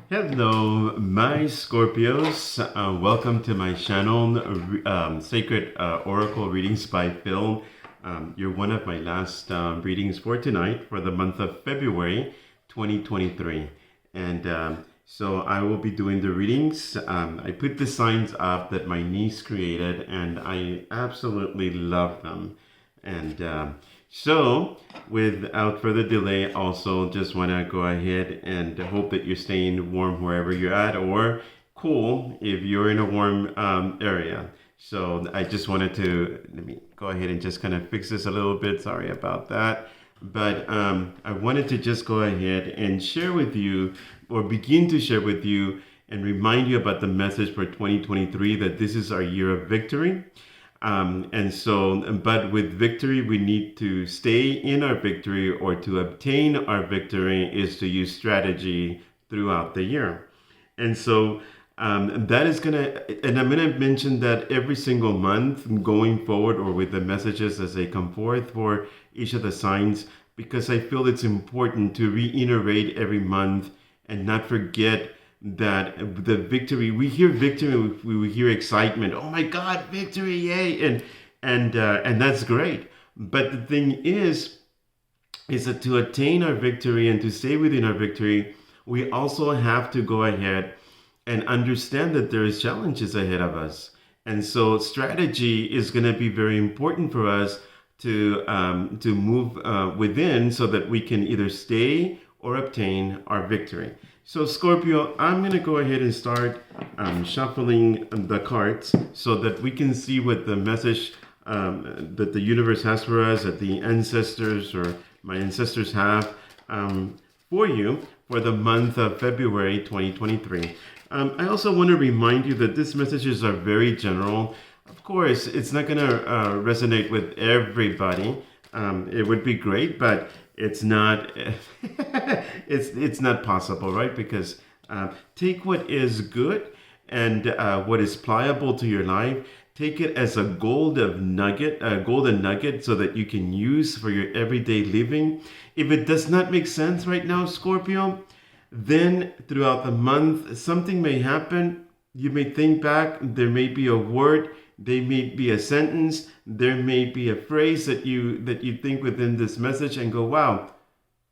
Hello, my Scorpios. Welcome to my channel, Sacred Oracle Readings by Phil. You're one of my last readings for tonight for the month of February 2023. And so I will be doing the readings. I put the signs up that my niece created, and I absolutely love them. And so, without further delay, also just want to go ahead and hope that you're staying warm wherever you're at, or cool if you're in a warm area. So I just wanted to, let me go ahead and just kind of fix this a little bit. Sorry about that. But I wanted to just go ahead and share with you, or begin to share with you, and remind you about the message for 2023, that this is our year of victory. But with victory, we need to stay in our victory, or to obtain our victory is to use strategy throughout the year. And so that is and I'm gonna mention that every single month going forward, or with the messages as they come forth for each of the signs, because I feel it's important to reiterate every month and not forget that the victory, we hear victory, we hear excitement. Oh my God, victory, yay! And that's great. But the thing is that to attain our victory and to stay within our victory, we also have to go ahead and understand that there is challenges ahead of us. And so strategy is going to be very important for us to move within, so that we can either stay or obtain our victory. So Scorpio, I'm going to go ahead and start shuffling the cards so that we can see what the message that the universe has for us, that the ancestors or my ancestors have for you for the month of February 2023. I also want to remind you that these messages are very general. Of course, it's not going to resonate with everybody. It would be great, but it's not. it's not possible, right? Because take what is good and what is pliable to your life. Take it as a golden nugget, so that you can use for your everyday living. If it does not make sense right now, Scorpio, then throughout the month, something may happen. You may think back. There may be a word. There may be a sentence. There may be a phrase that you think within this message and go, wow,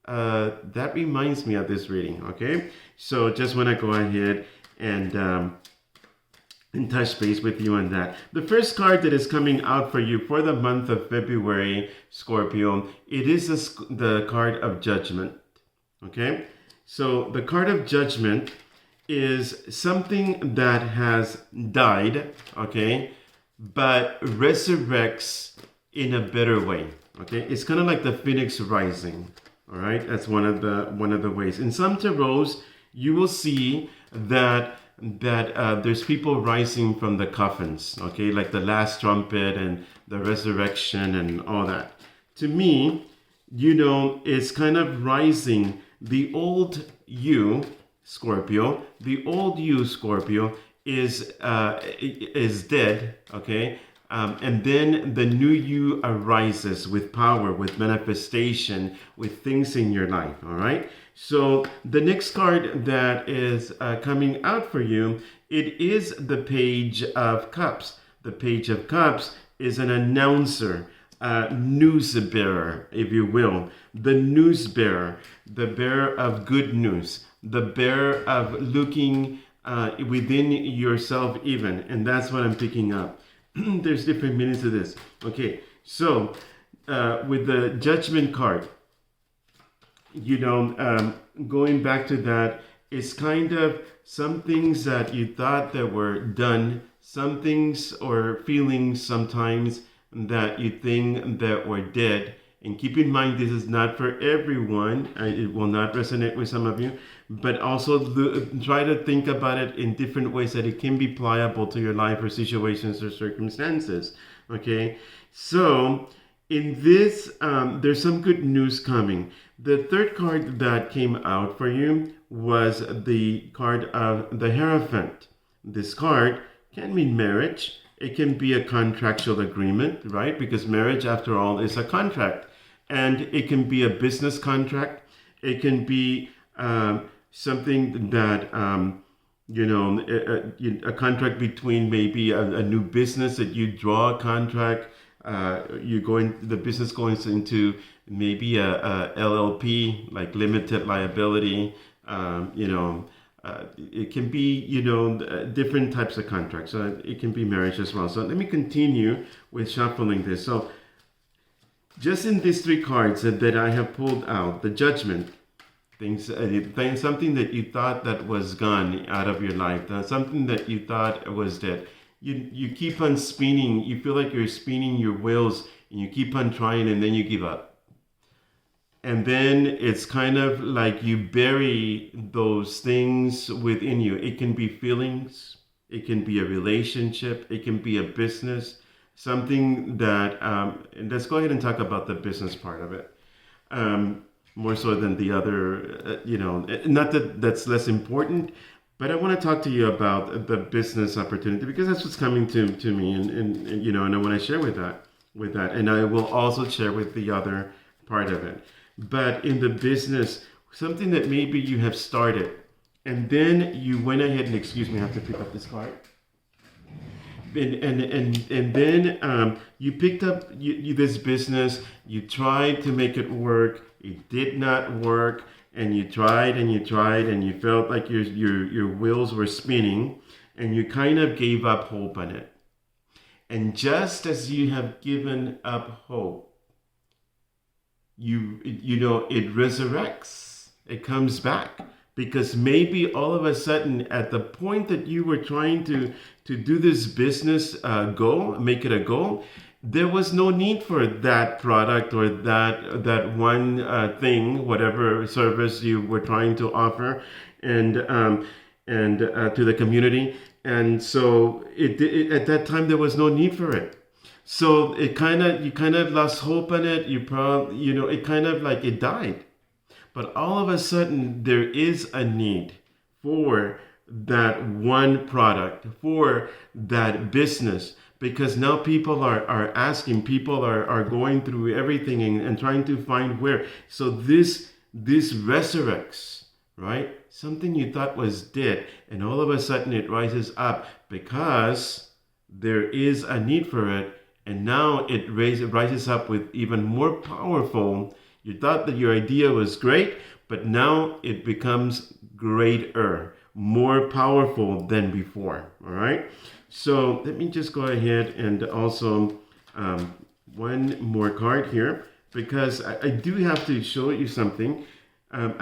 that reminds me of this reading. Okay, so just want to go ahead and touch base with you on that. The first card that is coming out for you for the month of February, Scorpio, it is the card of Judgment. Okay, so the card of Judgment is something that has died, okay, but resurrects in a better way. Okay, it's kind of like the phoenix rising. All right, that's one of the ways. In some tarots, you will see that there's people rising from the coffins. Okay, like the last trumpet and the resurrection and all that. To me, it's kind of rising. The old you, Scorpio, is dead, okay? And then the new you arises with power, with manifestation, with things in your life, all right? So the next card that is coming out for you, it is the Page of Cups. The Page of Cups is an announcer, news bearer, if you will. The news bearer, the bearer of good news, the bearer of looking within yourself even. And that's what I'm picking up. There's different meanings to this. Okay, so with the Judgment card, going back to that, it's kind of some things that you thought that were done, some things or feelings sometimes that you think that were dead. And keep in mind, this is not for everyone. It will not resonate with some of you. But also try to think about it in different ways that it can be pliable to your life or situations or circumstances. Okay? So, in this, there's some good news coming. The third card that came out for you was the card of the Hierophant. This card can mean marriage. It can be a contractual agreement, right? Because marriage, after all, is a contract. And it can be a business contract. It can be something that a contract between maybe a new business that you draw a contract. The business goes into maybe a LLP, like limited liability. It can be, different types of contracts. So it can be marriage as well. So let me continue with shuffling this. So just in these three cards that I have pulled out, the judgment, something that you thought that was gone out of your life, something that you thought was dead. You keep on spinning. You feel like you're spinning your wheels, and you keep on trying, and then you give up. And then it's kind of like you bury those things within you. It can be feelings, it can be a relationship, it can be a business, something that. And let's go ahead and talk about the business part of it. More so than the other, not that that's less important, but I want to talk to you about the business opportunity, because that's what's coming to me, and I want to share with that, and I will also share with the other part of it. But in the business, something that maybe you have started, and then you went ahead and, excuse me, I have to pick up this card. And then you picked up this business. You tried to make it work. It did not work, and you tried and you tried, and you felt like your wheels were spinning, and you kind of gave up hope on it. And just as you have given up hope, it resurrects. It comes back. Because maybe all of a sudden, at the point that you were trying to do this business make it a goal, there was no need for that product or that one thing, whatever service you were trying to offer, and to the community. And so at that time there was no need for it. So you kind of lost hope on it. It kind of like it died. But all of a sudden, there is a need for that one product, for that business, because now people are asking, people are going through everything and trying to find where. So this resurrects, right? Something you thought was dead, and all of a sudden it rises up because there is a need for it, and now it rises up with even more powerful. You thought that your idea was great, but now it becomes greater, more powerful than before. All right. So let me just go ahead and also one more card here, because I do have to show you something. If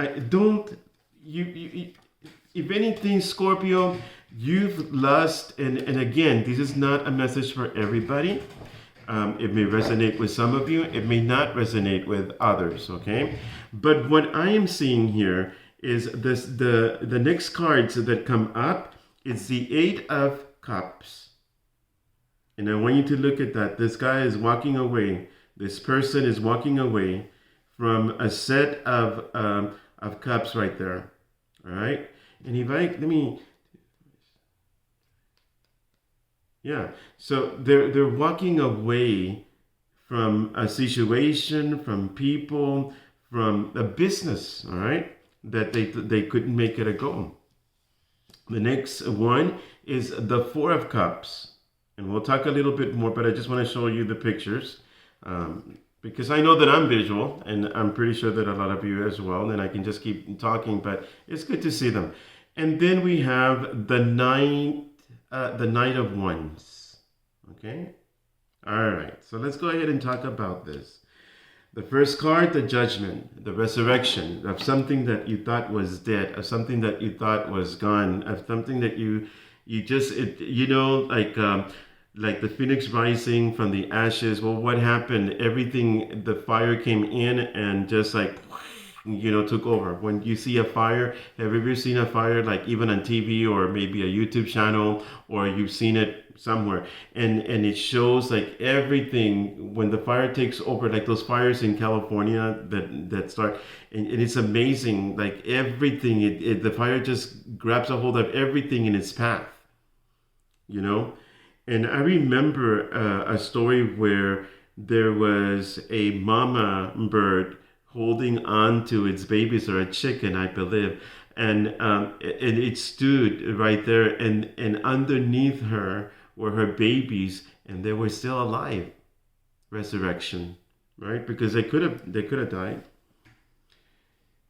anything, Scorpio, you've lost, and again, this is not a message for everybody. It may resonate with some of you. It may not resonate with others, okay? But what I am seeing here is the next cards that come up is the Eight of Cups. And I want you to look at that. This guy is walking away. This person is walking away from a set of cups right there, all right? And yeah, so they're walking away from a situation, from people, from a business, all right, that they couldn't make it a goal. The next one is the Four of Cups, and we'll talk a little bit more, but I just want to show you the pictures, because I know that I'm visual, and I'm pretty sure that a lot of you as well, and I can just keep talking, but it's good to see them. And then we have the Knight of Wands. Okay? All right. So let's go ahead and talk about this. The first card, the Judgment, the resurrection of something that you thought was dead, of something that you thought was gone, of something that like the phoenix rising from the ashes. Well, what happened? Everything, the fire came in and just like, took over. When you see a fire, have you ever seen a fire, like even on TV or maybe a YouTube channel, or you've seen it somewhere, and it shows like everything when the fire takes over, like those fires in California that start, and it's amazing, like everything, the fire just grabs a hold of everything in its path, And I remember a story where there was a mama bird holding on to its babies, or a chicken, I believe. and it stood right there, and underneath her were her babies, and they were still alive. Resurrection, right? Because they could have died.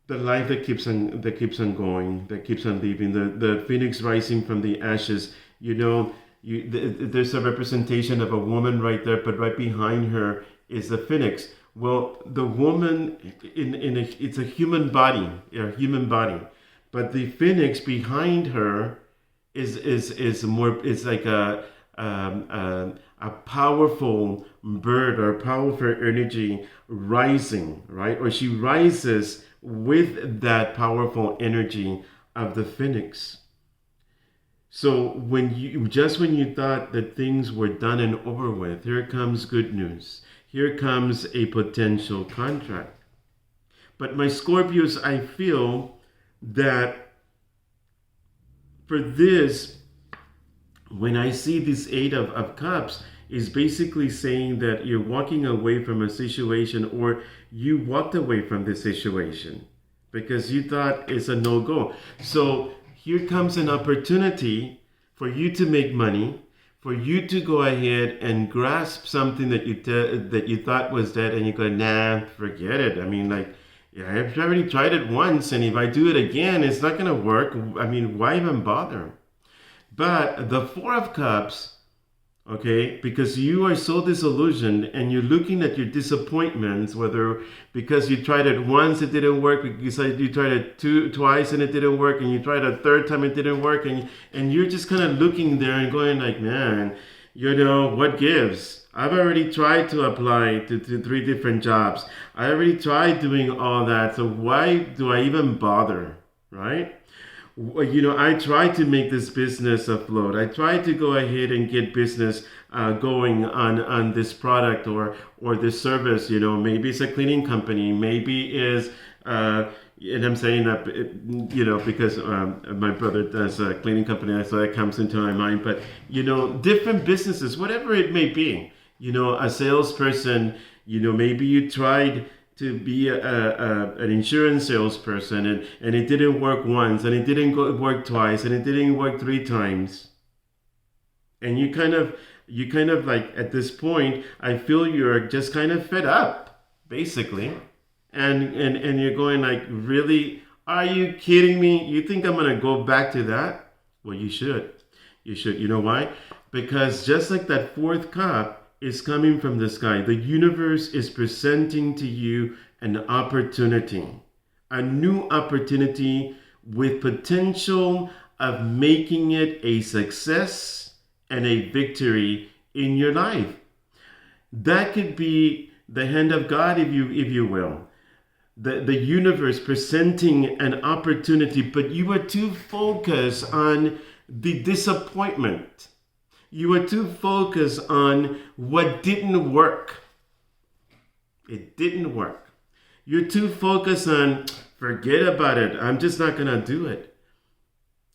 The life that keeps on going, that keeps on living, the phoenix rising from the ashes. There's a representation of a woman right there, but right behind her is the phoenix. Well, the woman it's a human body, but the phoenix behind her is more. It's like a powerful bird or a powerful energy rising, right? Or she rises with that powerful energy of the phoenix. So when you thought that things were done and over with, here comes good news. Here comes a potential contract. But my Scorpios, I feel that for this, when I see this Eight of Cups, is basically saying that you're walking away from a situation, or you walked away from the situation because you thought it's a no-go. So here comes an opportunity for you to make money, for you to go ahead and grasp something that you thought was dead, and you go, nah, forget it. I mean, like, yeah, I've already tried it once, and if I do it again, it's not going to work. I mean, why even bother? But the Four of Cups, okay, because you are so disillusioned and you're looking at your disappointments, whether because you tried it once, it didn't work, because you tried it twice and it didn't work, and you tried a third time, it didn't work, and you're just kind of looking there and going like, man, what gives? I've already tried to apply to 3 different jobs. I already tried doing all that, so why do I even bother, right? I tried to make this business afloat. I tried to go ahead and get business going on this product or this service. Maybe it's a cleaning company. Maybe is and I'm saying that because my brother does a cleaning company, so that comes into my mind. But different businesses, whatever it may be. A salesperson. Maybe you tried to be an insurance salesperson, and it didn't work once, and it didn't work twice, and it didn't work 3 times. And you kind of like, at this point, I feel you're just kind of fed up, basically. And you're going like, really? Are you kidding me? You think I'm going to go back to that? Well, you should. You should. You know why? Because just like that 4th cup is coming from the sky, the universe is presenting to you an opportunity, a new opportunity with potential of making it a success and a victory in your life. That could be the hand of God, if you will. The universe presenting an opportunity, but you were too focused on the disappointment. You were too focused on what didn't work. It didn't work. You're too focused on, forget about it. I'm just not going to do it.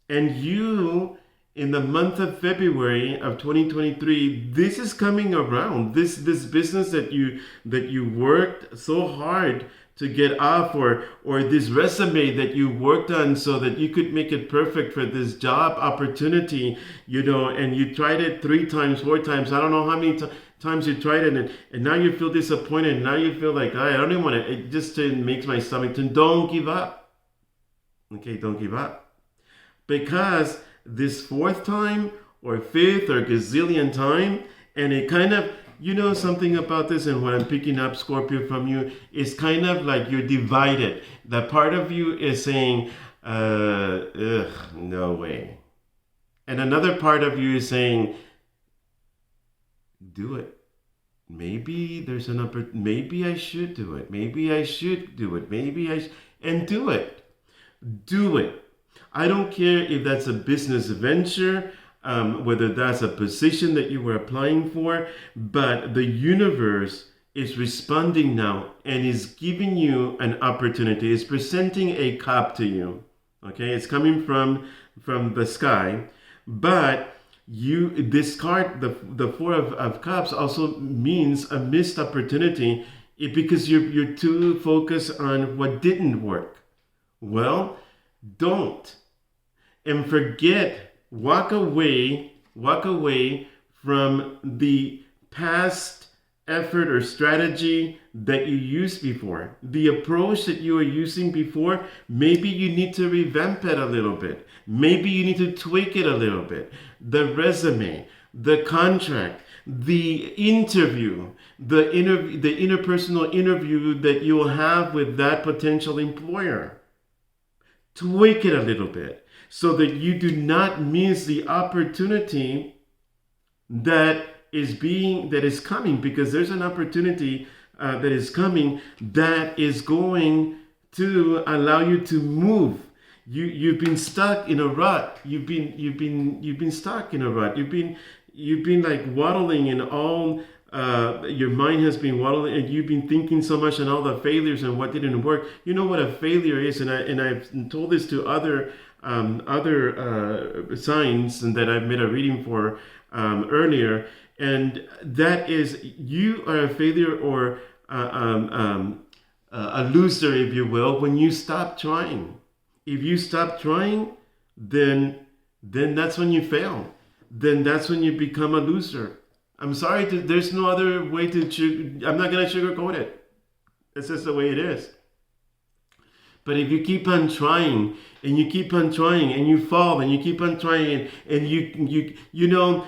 And you, in the month of February of 2023, this is coming around. This business that you worked so hard to get off, or this resume that you worked on so that you could make it perfect for this job opportunity, and you tried it 3 times, 4 times. I don't know how many times you tried it, and now you feel disappointed. And now you feel like, I don't even want to, it just makes my stomach turn. Don't give up. Okay, don't give up. Because this 4th time or 5th or gazillion time, and it kind of, something about this, and what I'm picking up, Scorpio, from you, is kind of like you're divided. That part of you is saying, no way. And another part of you is saying, do it. Maybe there's an opportunity. Maybe I should do it. Maybe I should do it. And do it. Do it. I don't care if that's a business venture, whether that's a position that you were applying for, but the universe is responding now and is giving you an opportunity. It's presenting a cup to you. Okay, it's coming from the sky, but this card, the 4 of Cups, also means a missed opportunity, because you're too focused on what didn't work. Well, Don't. And forget, walk away from the past effort or strategy that you used before. The approach that you were using before, maybe you need to revamp it a little bit. Maybe you need to tweak it a little bit. The resume, the contract, the interview, the interpersonal interview that you will have with that potential employer. Tweak it a little bit so that you do not miss the opportunity that is coming, because there's an opportunity that is coming that is going to allow you to move. You've been stuck in a rut. You've been stuck in a rut. You've been like waddling in all. Your mind has been waddling, and you've been thinking so much on all the failures and what didn't work. You know what a failure is, and I've told this to other signs and that I've made a reading for earlier, and that is, you are a failure or a loser, if you will, when you stop trying. If you stop trying, then that's when you fail. Then that's when you become a loser. I'm sorry, there's no other way to. I'm not gonna sugarcoat it. It's just the way it is. But if you keep on trying and you keep on trying and you fall and you keep on trying and you know,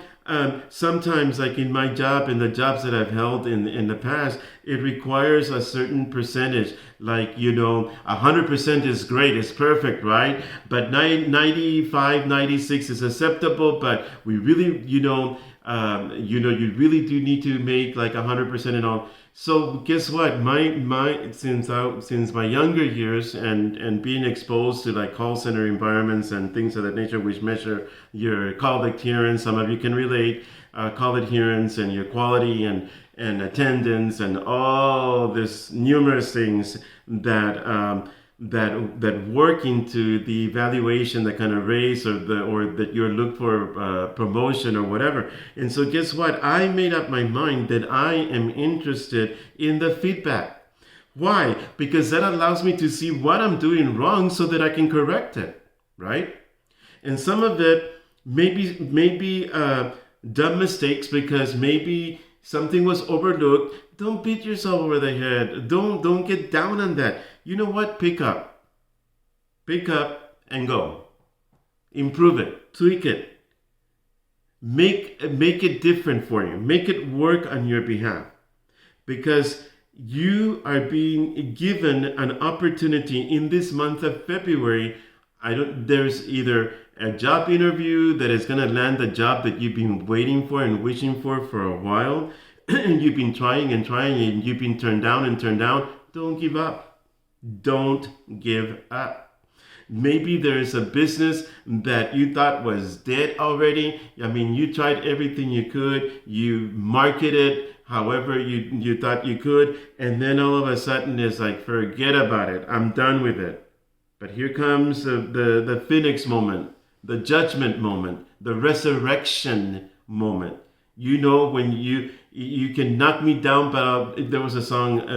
sometimes, like in my job and the jobs that I've held in the past, it requires a certain percentage. Like, 100% is great, it's perfect, right? But 95, 96 is acceptable. But we really, you really do need to make like 100% and all. So guess what? Since my younger years and being exposed to like call center environments and things of that nature, which measure your call adherence, some of you can relate, call adherence and your quality and attendance and all this numerous things that work into the evaluation, that kind of raise or that you're looked for promotion or whatever. And so guess what? I made up my mind that I am interested in the feedback. Why? Because that allows me to see what I'm doing wrong so that I can correct it, right? And some of it maybe dumb mistakes, because maybe something was overlooked. Don't beat yourself over the head. Don't get down on that. You know what? Pick up and go. Improve it, tweak it. Make it different for you. Make it work on your behalf. Because you are being given an opportunity in this month of February. There's either a job interview that is going to land the job that you've been waiting for and wishing for a while, and you've been trying and you've been turned down and turned down. Don't give up. Don't give up. Maybe there's a business that you thought was dead already. I mean, you tried everything you could. You marketed however you thought you could. And then all of a sudden it's like, forget about it. I'm done with it. But here comes the Phoenix moment, the judgment moment, the resurrection moment. When you can knock me down, but there was a song,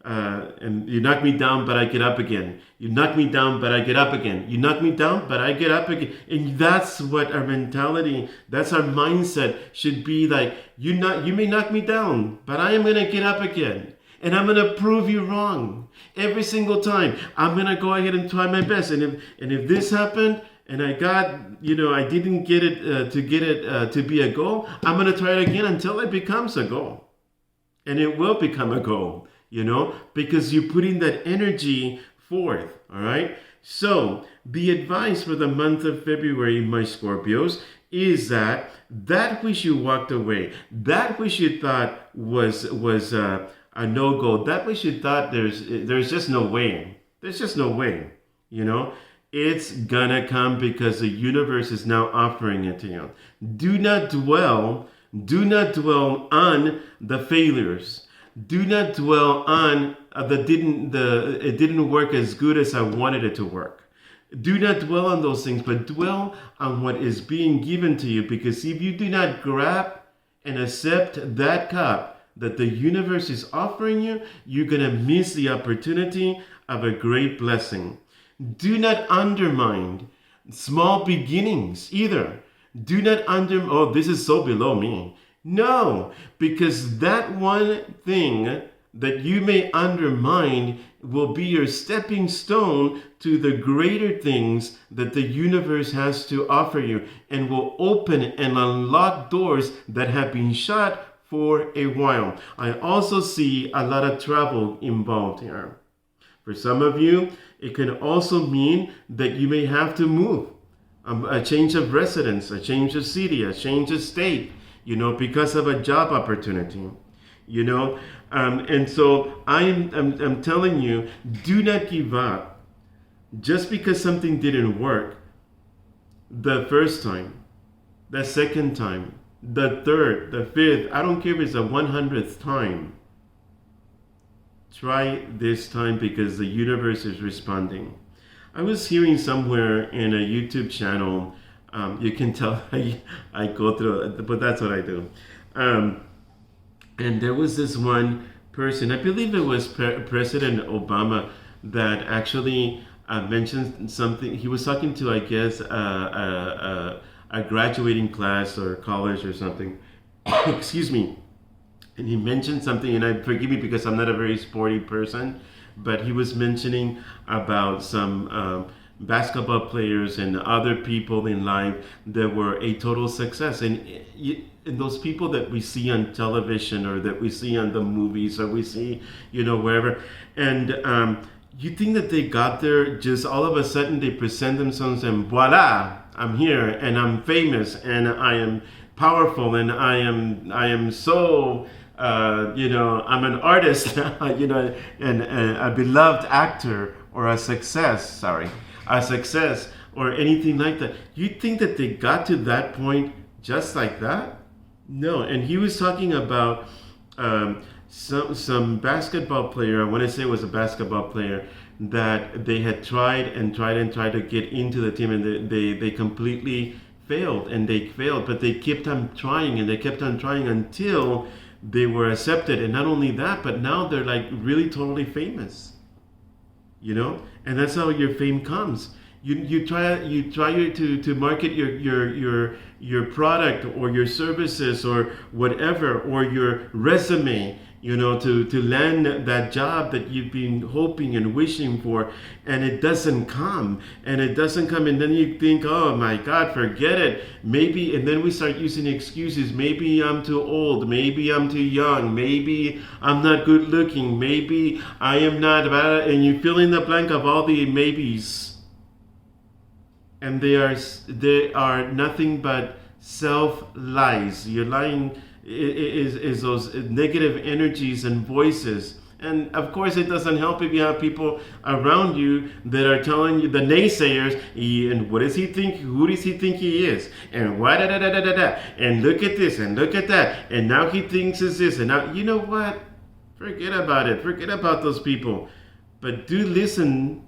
and you knock me down, but I get up again. You knock me down, but I get up again. You knock me down, but I get up again. And that's what our mentality, that's our mindset should be like. You may knock me down, but I am going to get up again. And I'm going to prove you wrong every single time. I'm going to go ahead and try my best. And if this happened and I got, I didn't get it to be a goal, I'm going to try it again until it becomes a goal. And it will become a goal, because you're putting that energy forth. All right. So the advice for the month of February, my Scorpios, is that which you walked away, that which you thought was a no-go, that which you thought there's just no way. There's just no way, It's gonna come because the universe is now offering it to you. Do not dwell on the failures. Do not dwell on it didn't work as good as I wanted it to work. Do not dwell on those things, but dwell on what is being given to you. Because if you do not grab and accept that cup that the universe is offering you, you're going to miss the opportunity of a great blessing. Do not undermine small beginnings either. Do not oh, this is so below me. No, because that one thing that you may undermine will be your stepping stone to the greater things that the universe has to offer you, and will open and unlock doors that have been shut for a while. I also see a lot of travel involved here. For some of you, it can also mean that you may have to move, a change of residence, a change of city, a change of state, because of a job opportunity, and so I'm telling you, do not give up just because something didn't work the first time, the second time, the third, the fifth. I don't care if it's the 100th time. Try this time because the universe is responding. I was hearing somewhere in a YouTube channel, you can tell I go through it, but that's what I do. And there was this one person, I believe it was President Obama, that actually mentioned something. He was talking to, I guess, a graduating class or college or something. Excuse me. And he mentioned something, and forgive me because I'm not a very sporty person, but he was mentioning about some basketball players and other people in life that were a total success. And those people that we see on television or that we see on the movies or we see, wherever, and you think that they got there just all of a sudden they present themselves and voila, I'm here and I'm famous and I am powerful and I am so I'm an artist, and a beloved actor or a success, or anything like that. You think that they got to that point just like that? No. And he was talking about some basketball player, I want to say it was a basketball player, that they had tried to get into the team, and they completely failed, but they kept on trying until they were accepted. And not only that, but now they're like really totally famous, and that's how your fame comes. You try to market your product or your services or whatever, or your resume, to land that job that you've been hoping and wishing for, and it doesn't come, and then you think, oh my God, forget it. Maybe, and then we start using excuses. Maybe I'm too old. Maybe I'm too young. Maybe I'm not good looking. Maybe I am not, and you fill in the blank of all the maybes, and they are nothing but self lies. You're lying. Is those negative energies and voices. And of course, it doesn't help if you have people around you that are telling you, the naysayers, and what does he think? Who does he think he is? And why da da da da da da? And look at this and look at that. And now he thinks is this. And now, you know what? Forget about it. Forget about those people. But do listen,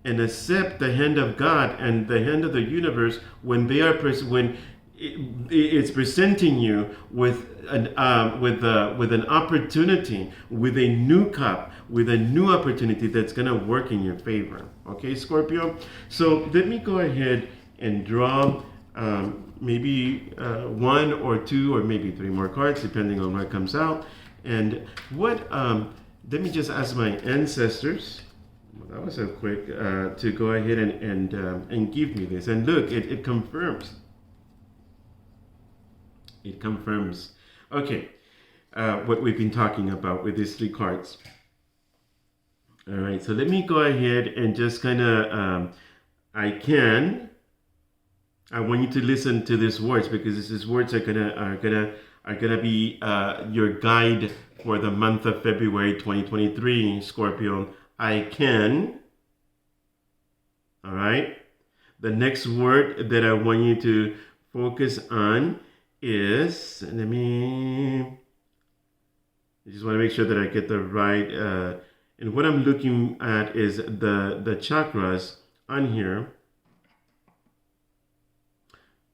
and accept the hand of God and the hand of the universe when they are when it's presenting you with an opportunity, with a new cup, with a new opportunity that's going to work in your favor. Okay, Scorpio? So let me go ahead and draw maybe one or two or maybe three more cards, depending on what comes out. And let me just ask my ancestors. That was so quick, to go ahead and give me this. And look, it confirms. It confirms. Okay, what we've been talking about with these three cards. All right, so let me go ahead and just kind of, I want you to listen to these words, because these words are gonna be your guide for the month of February 2023, Scorpio. I can. All right. The next word that I want you to focus on is, I just want to make sure that I get the right, and what I'm looking at is the chakras on here,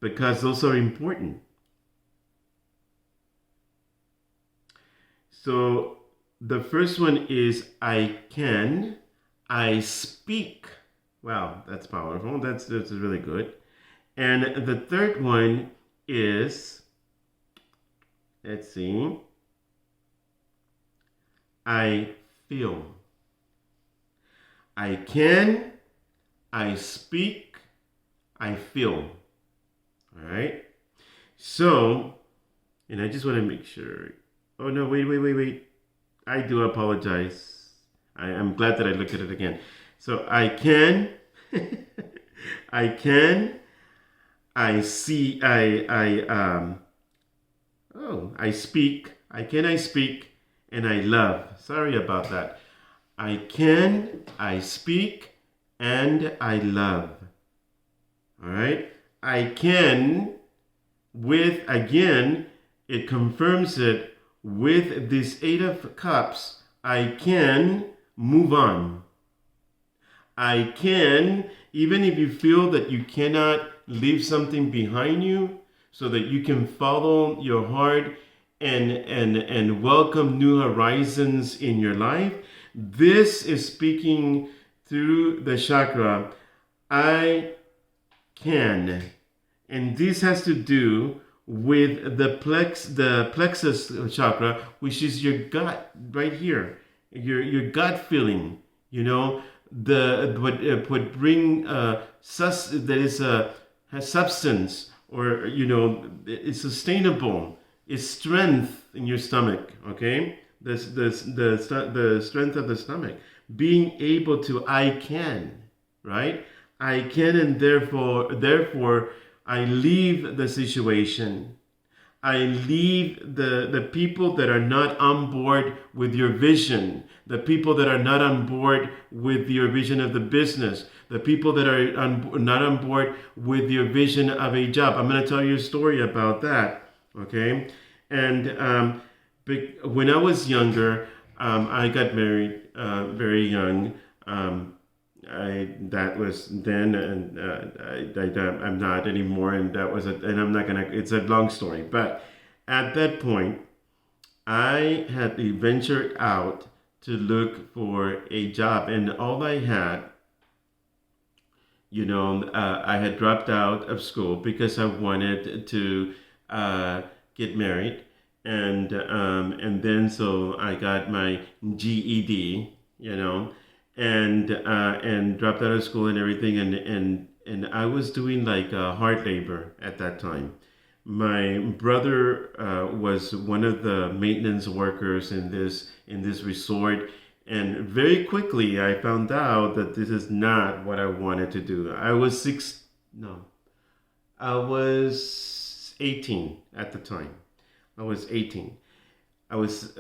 because those are important. So the first one is I can, I speak. Wow, that's powerful. That's really good. And the third one is, let's see, I feel. I can, I speak, I feel. All right. So, and I just want to make sure. Oh no, wait. I do apologize. I'm glad that I looked at it again. So I can, I can, I see, I speak. I speak, and I love. Sorry about that. I can, I speak, and I love. All right. I can, with, again, it confirms it with this Eight of Cups. I can move on. I can, even if you feel that you cannot leave something behind you, so that you can follow your heart and welcome new horizons in your life. This is speaking through the chakra. I can. And this has to do with the plexus chakra, which is your gut right here, your gut feeling. You know, the what bring that is has substance, or you know, it's sustainable. It's strength in your stomach. Okay, the strength of the stomach, being able to I can, right? I can, and therefore I leave the situation. I leave the people that are not on board with your vision, the people that are not on board with your vision of the business, the people that are not on board with your vision of a job. I'm going to tell you a story about that, okay? And when I was younger, I got married very young. That was then, and I'm not anymore, and that was and I'm not gonna. It's a long story, but at that point, I had ventured out to look for a job, and all I had, I had dropped out of school because I wanted to get married, and then so I got my GED, and dropped out of school and everything, and I was doing like hard labor at that time. My brother was one of the maintenance workers in this resort, and very quickly I found out that this is not what I wanted to do. I was 18 at the time. I was 18. I was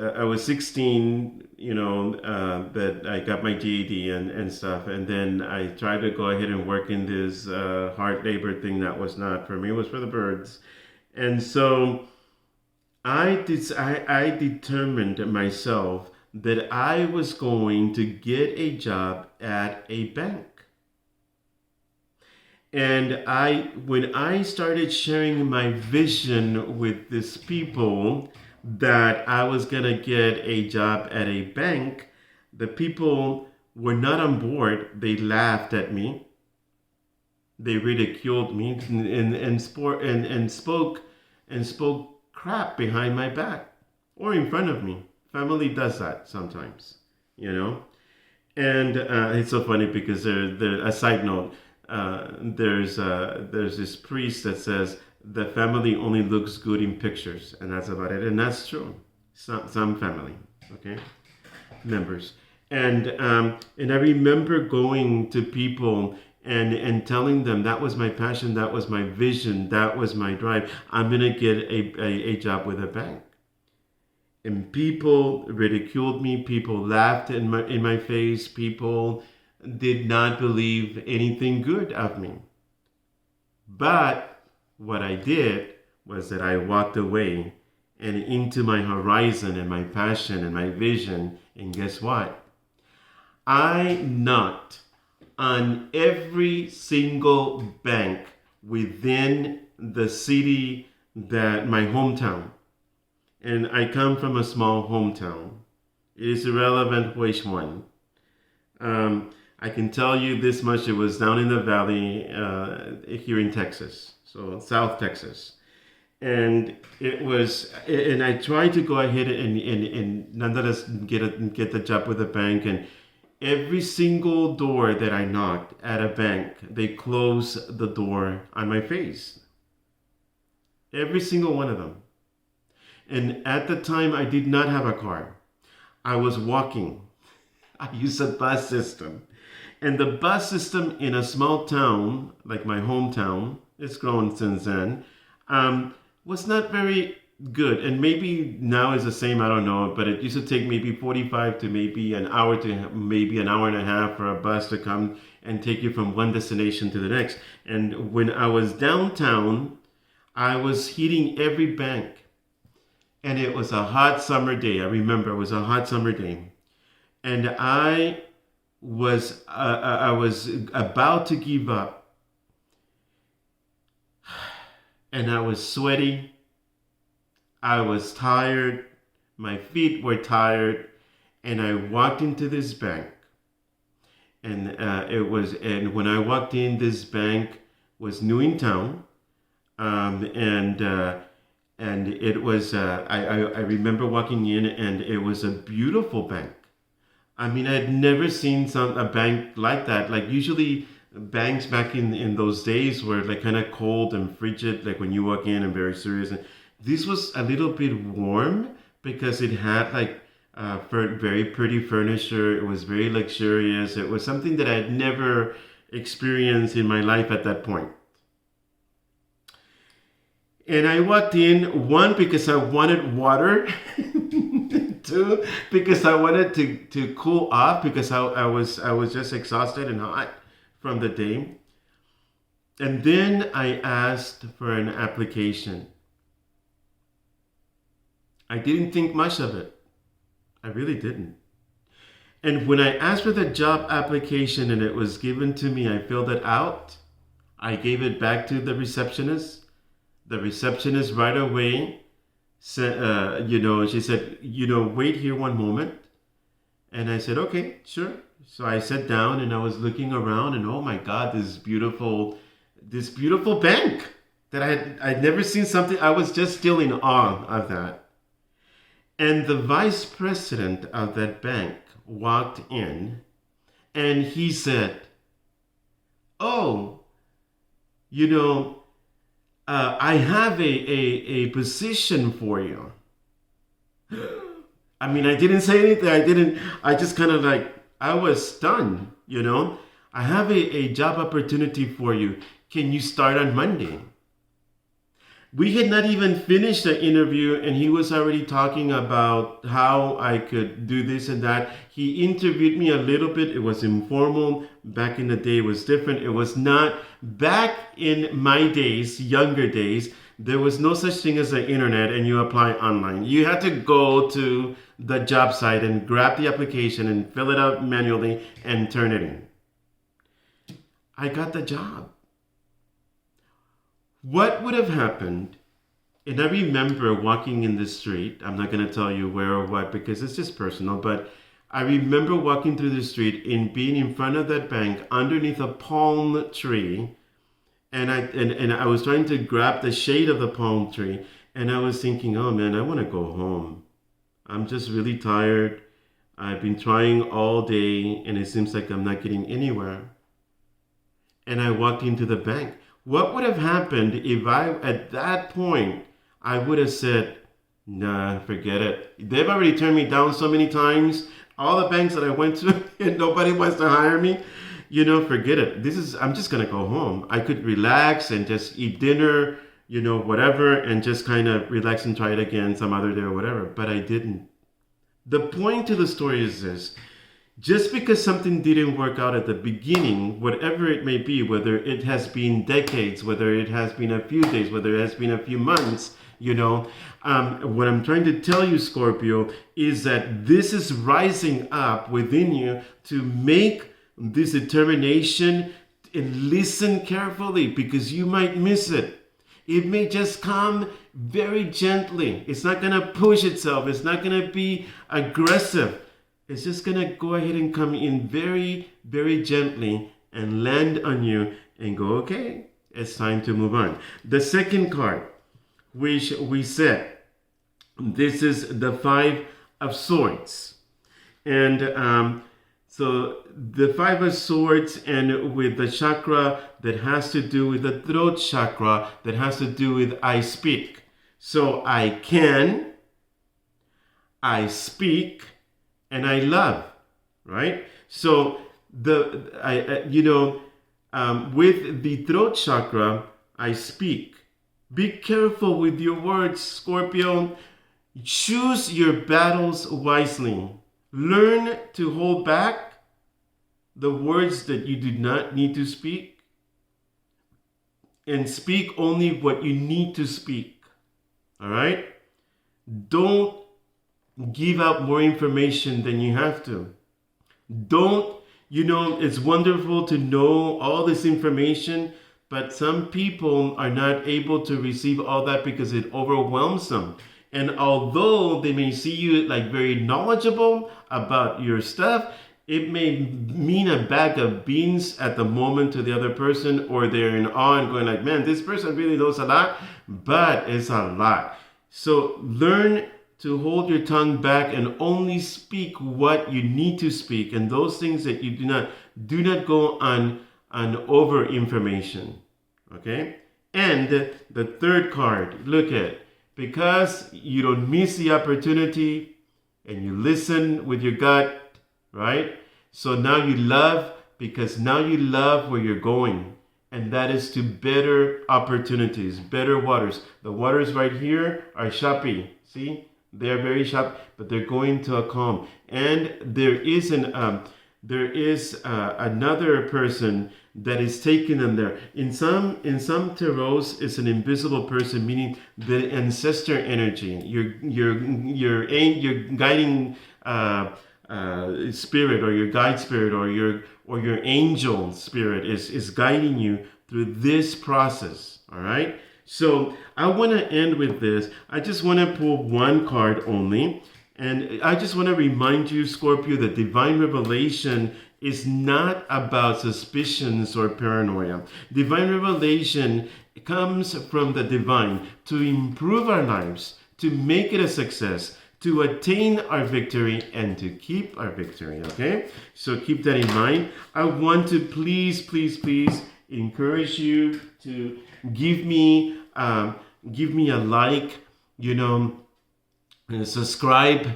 16, that I got my GED and stuff, and then I tried to go ahead and work in this hard labor thing that was not for me. It was for the birds, and so I determined myself that I was going to get a job at a bank. And when I started sharing my vision with these people that I was gonna get a job at a bank, the people were not on board. They laughed at me. They ridiculed me and spoke crap behind my back or in front of me. Family does that sometimes, And it's so funny because a side note. There's this priest that says the family only looks good in pictures, and that's about it. And that's true. Some family, okay, members, and I remember going to people and telling them that was my passion, that was my vision, that was my drive. I'm gonna get a job with a bank. And people ridiculed me. People laughed in my face. People did not believe anything good of me. But what I did was that I walked away and into my horizon and my passion and my vision. And guess what? I knocked on every single bank within the city, that my hometown. And I come from a small hometown. It is irrelevant which one. I can tell you this much: it was down in the valley here in Texas, so South Texas, and it was. And I tried to go ahead and nonetheless get the job with the bank, and every single door that I knocked at a bank, they closed the door on my face. Every single one of them. And at the time, I did not have a car. I was walking. I used a bus system. And the bus system in a small town, like my hometown, it's grown since then, was not very good. And maybe now is the same, I don't know. But it used to take maybe 45 to maybe an hour to maybe an hour and a half for a bus to come and take you from one destination to the next. And when I was downtown, I was hitting every bank. And it was a hot summer day. I remember it was a hot summer day. And I was about to give up, and I was sweaty. I was tired. My feet were tired, and I walked into this bank. And and when I walked in, this bank was new in town, and it was. I remember walking in, and it was a beautiful bank. I mean, I had never seen a bank like that. Like usually banks back in those days were like kind of cold and frigid, like when you walk in and very serious. And this was a little bit warm because it had like very pretty furniture. It was very luxurious. It was something that I had never experienced in my life at that point. And I walked in, one, because I wanted water. Two, because I wanted to cool off because I was just exhausted and hot from the day. And then I asked for an application. I didn't think much of it. I really didn't. And when I asked for the job application and it was given to me, I filled it out. I gave it back to the receptionist. The receptionist right away said, she said, wait here one moment. And I said, okay, sure. So I sat down and I was looking around and oh my God, this beautiful bank that I'd never seen something. I was just still in awe of that. And the vice president of that bank walked in and he said, oh, I have a position for you. I mean, I didn't say anything. I just kind of I was stunned, I have a job opportunity for you. Can you start on Monday? We had not even finished the interview and he was already talking about how I could do this and that. He interviewed me a little bit. It was informal. Back in the day, it was different. It was not. Back in my days, younger days, there was no such thing as the internet and you apply online. You had to go to the job site and grab the application and fill it out manually and turn it in. I got the job. What would have happened? And I remember walking in the street. I'm not going to tell you where or what because it's just personal, but I remember walking through the street and being in front of that bank underneath a palm tree. And I was trying to grab the shade of the palm tree. And I was thinking, oh man, I want to go home. I'm just really tired. I've been trying all day and it seems like I'm not getting anywhere. And I walked into the bank. What would have happened if at that point, I would have said, nah, forget it. They've already turned me down so many times. All the banks that I went to, and nobody wants to hire me. Forget it. I'm just going to go home. I could relax and just eat dinner, whatever, and just kind of relax and try it again some other day or whatever. But I didn't. The point to the story is this. Just because something didn't work out at the beginning, whatever it may be, whether it has been decades, whether it has been a few days, whether it has been a few months, what I'm trying to tell you, Scorpio, is that this is rising up within you to make this determination and listen carefully because you might miss it. It may just come very gently. It's not going to push itself. It's not going to be aggressive. It's just going to go ahead and come in very, very gently and land on you and go, okay, it's time to move on. The second card, which we said, this is the Five of Swords. And so the Five of Swords, and with the chakra that has to do with the throat chakra, that has to do with I speak. So I can, I speak, and I love, right? So with the throat chakra, I speak. Be careful with your words, Scorpio. Choose your battles wisely. Learn to hold back the words that you do not need to speak, and speak only what you need to speak. All right? Don't give out more information than you have to. It's wonderful to know all this information, but some people are not able to receive all that because it overwhelms them. And although they may see you like very knowledgeable about your stuff, it may mean a bag of beans at the moment to the other person, or they're in awe and going like, man, this person really knows a lot, but it's a lot. So learn to hold your tongue back and only speak what you need to speak, and those things that you do not go on over information. Okay? And the third card, look at, because you don't miss the opportunity and you listen with your gut, right? So now you love, because now you love where you're going, and that is to better opportunities, better waters. The waters right here are choppy, see? They are very sharp, but they're going to a calm. And there is another person that is taking them there. In some tarots, it's an invisible person, meaning the ancestor energy, your guiding spirit, or your guide spirit, or your angel spirit is guiding you through this process. All right. So I want to end with this. I just want to pull one card only. And I just want to remind you, Scorpio, that divine revelation is not about suspicions or paranoia. Divine revelation comes from the divine to improve our lives, to make it a success, to attain our victory, and to keep our victory. Okay? So keep that in mind. I want to please encourage you to give me a like, subscribe,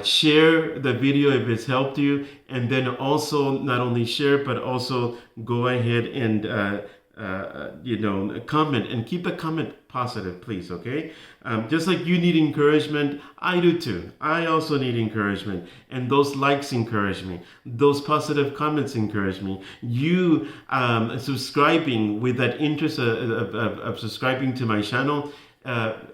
share the video if it's helped you, and then also not only share but also go ahead and comment, and keep a comment positive, please. Okay, just like you need encouragement, I do too. I also need encouragement, and those likes encourage me, those positive comments encourage me. You subscribing with that interest of subscribing to my channel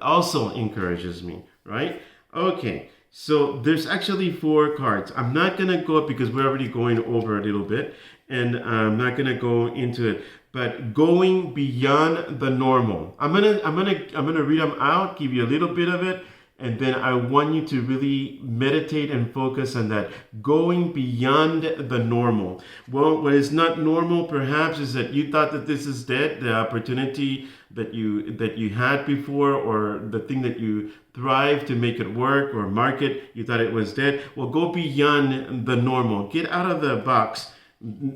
also encourages me, right? Okay, so there's actually 4 cards. I'm not gonna go up because we're already going over a little bit, and I'm not gonna go into it. But going beyond the normal. I'm gonna read them out, give you a little bit of it, and then I want you to really meditate and focus on that. Going beyond the normal. Well, what is not normal perhaps is that you thought that this is dead, the opportunity that you had before, or the thing that you thrive to make it work or market, you thought it was dead. Well, go beyond the normal. Get out of the box.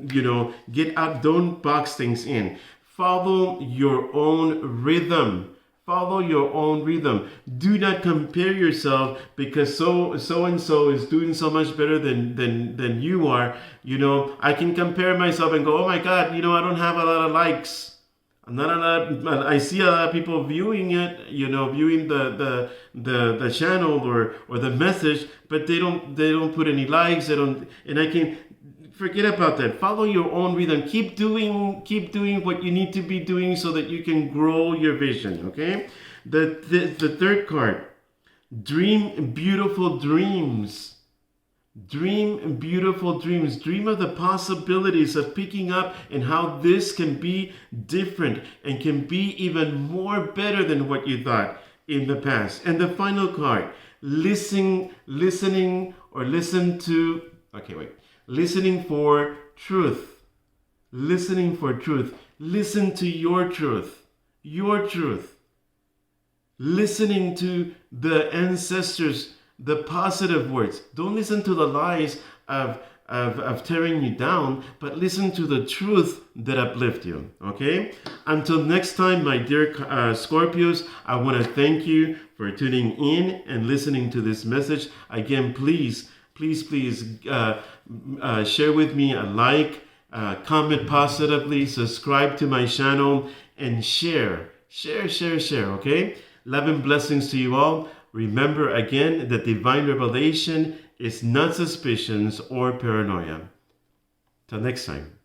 Get out. Don't box things in. Follow your own rhythm. Follow your own rhythm. Do not compare yourself because so and so is doing so much better than you are. I can compare myself and go, oh my God, I don't have a lot of likes. I see a lot of people viewing it, viewing the channel or the message, but they don't put any likes. And I can forget about that. Follow your own rhythm. Keep doing what you need to be doing so that you can grow your vision. Okay. The third card, dream beautiful dreams. Dream beautiful dreams. Dream of the possibilities of picking up and how this can be different and can be even more better than what you thought in the past. And the final card, listening or listen to, okay, wait, listening for truth. Listening for truth. Listen to your truth. Your truth. Listening to the ancestors, the positive words. Don't listen to the lies of tearing you down, but listen to the truth that uplift you. Okay? Until next time, my dear Scorpios, I want to thank you for tuning in and listening to this message. Again, please share with me a like, comment positively, subscribe to my channel, and share, okay? Love and blessings to you all. Remember again that divine revelation is not suspicions or paranoia. Till next time.